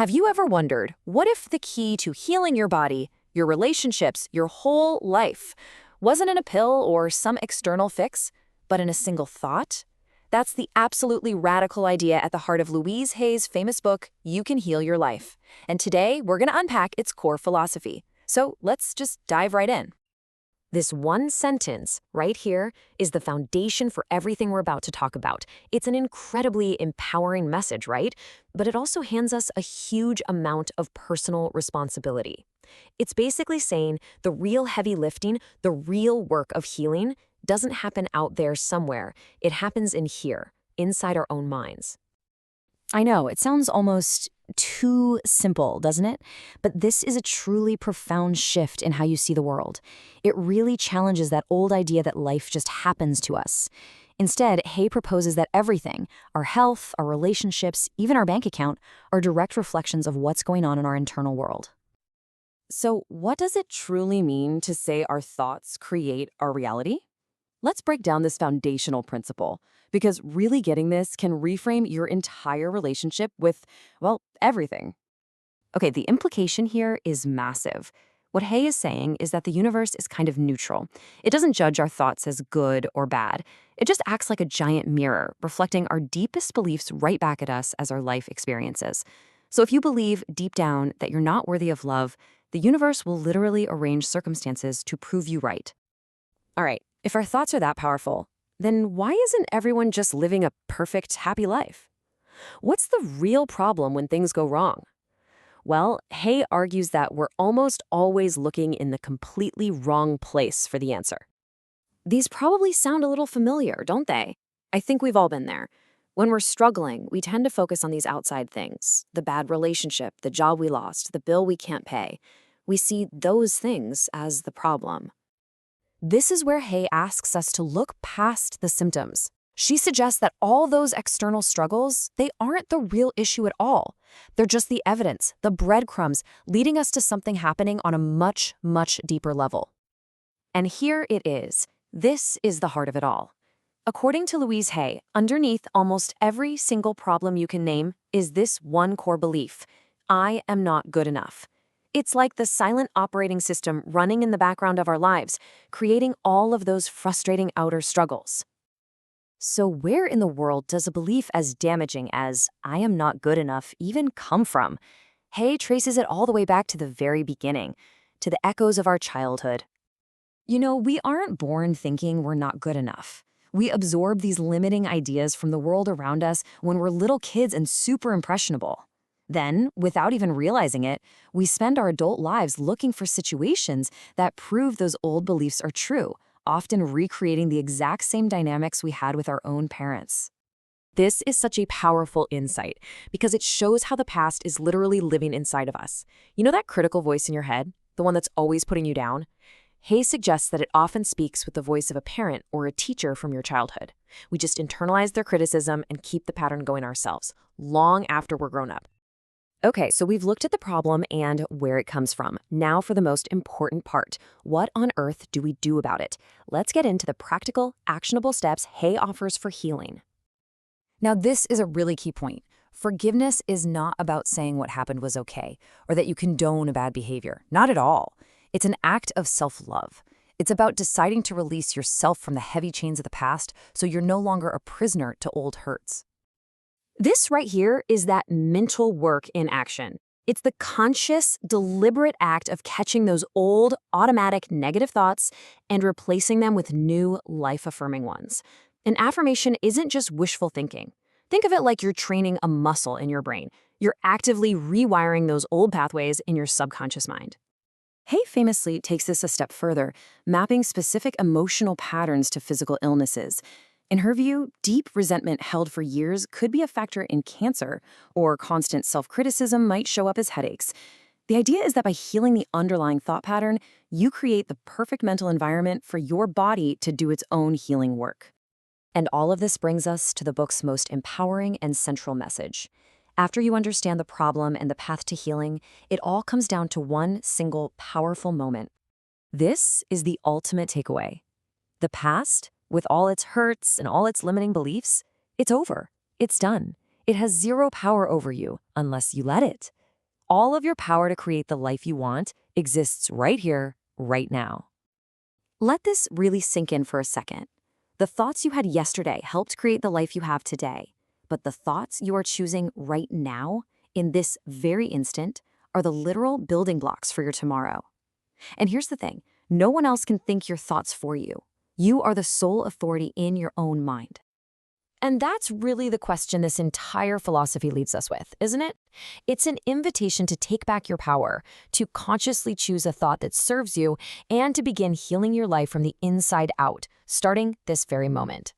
Have you ever wondered, what if the key to healing your body, your relationships, your whole life, wasn't in a pill or some external fix, but in a single thought? That's the absolutely radical idea at the heart of Louise Hay's famous book, You Can Heal Your Life. And today, we're going to unpack its core philosophy. So let's just dive right in. This one sentence right here is the foundation for everything we're about to talk about. It's an incredibly empowering message, right? But it also hands us a huge amount of personal responsibility. It's basically saying the real heavy lifting, the real work of healing, doesn't happen out there somewhere. It happens in here, inside our own minds. I know, it sounds almost too simple, doesn't it? But this is a truly profound shift in how you see the world. It really challenges that old idea that life just happens to us. Instead, Hay proposes that everything, our health, our relationships, even our bank account, are direct reflections of what's going on in our internal world. So, what does it truly mean to say our thoughts create our reality? Let's break down this foundational principle, because really getting this can reframe your entire relationship with, well, everything. Okay, the implication here is massive. What Hay is saying is that the universe is kind of neutral. It doesn't judge our thoughts as good or bad. It just acts like a giant mirror, reflecting our deepest beliefs right back at us as our life experiences. So if you believe deep down that you're not worthy of love, the universe will literally arrange circumstances to prove you right. All right, if our thoughts are that powerful, then why isn't everyone just living a perfect, happy life? What's the real problem when things go wrong? Well, Hay argues that we're almost always looking in the completely wrong place for the answer. These probably sound a little familiar, don't they? I think we've all been there. When we're struggling, we tend to focus on these outside things, the bad relationship, the job we lost, the bill we can't pay. We see those things as the problem. This is where Hay asks us to look past the symptoms. She suggests that all those external struggles, they aren't the real issue at all. They're just the evidence, the breadcrumbs, leading us to something happening on a much, much deeper level. And here it is. This is the heart of it all. According to Louise Hay, underneath almost every single problem you can name is this one core belief: I am not good enough. It's like the silent operating system running in the background of our lives, creating all of those frustrating outer struggles. So where in the world does a belief as damaging as I am not good enough even come from? Hay traces it all the way back to the very beginning, to the echoes of our childhood. You know, we aren't born thinking we're not good enough. We absorb these limiting ideas from the world around us when we're little kids and super impressionable. Then, without even realizing it, we spend our adult lives looking for situations that prove those old beliefs are true, often recreating the exact same dynamics we had with our own parents. This is such a powerful insight because it shows how the past is literally living inside of us. You know that critical voice in your head, the one that's always putting you down? Hay suggests that it often speaks with the voice of a parent or a teacher from your childhood. We just internalize their criticism and keep the pattern going ourselves, long after we're grown up. Okay, so we've looked at the problem and where it comes from. Now for the most important part. What on earth do we do about it? Let's get into the practical, actionable steps Hay offers for healing. Now this is a really key point. Forgiveness is not about saying what happened was okay, or that you condone a bad behavior. Not at all. It's an act of self-love. It's about deciding to release yourself from the heavy chains of the past so you're no longer a prisoner to old hurts. This right here is that mental work in action. It's the conscious, deliberate act of catching those old, automatic negative thoughts and replacing them with new, life-affirming ones. An affirmation isn't just wishful thinking. Think of it like you're training a muscle in your brain. You're actively rewiring those old pathways in your subconscious mind. Hay famously takes this a step further, mapping specific emotional patterns to physical illnesses. In her view, deep resentment held for years could be a factor in cancer, or constant self-criticism might show up as headaches. The idea is that by healing the underlying thought pattern, you create the perfect mental environment for your body to do its own healing work. And all of this brings us to the book's most empowering and central message. After you understand the problem and the path to healing, it all comes down to one single powerful moment. This is the ultimate takeaway. The past, with all its hurts and all its limiting beliefs, it's over. It's done. It has zero power over you unless you let it. all of your power to create the life you want exists right here, right now. Let this really sink in for a second. The thoughts you had yesterday helped create the life you have today, but the thoughts you are choosing right now, in this very instant, are the literal building blocks for your tomorrow. And here's the thing, no one else can think your thoughts for you. You are the sole authority in your own mind. And that's really the question this entire philosophy leaves us with, isn't it? It's an invitation to take back your power, to consciously choose a thought that serves you, and to begin healing your life from the inside out, starting this very moment.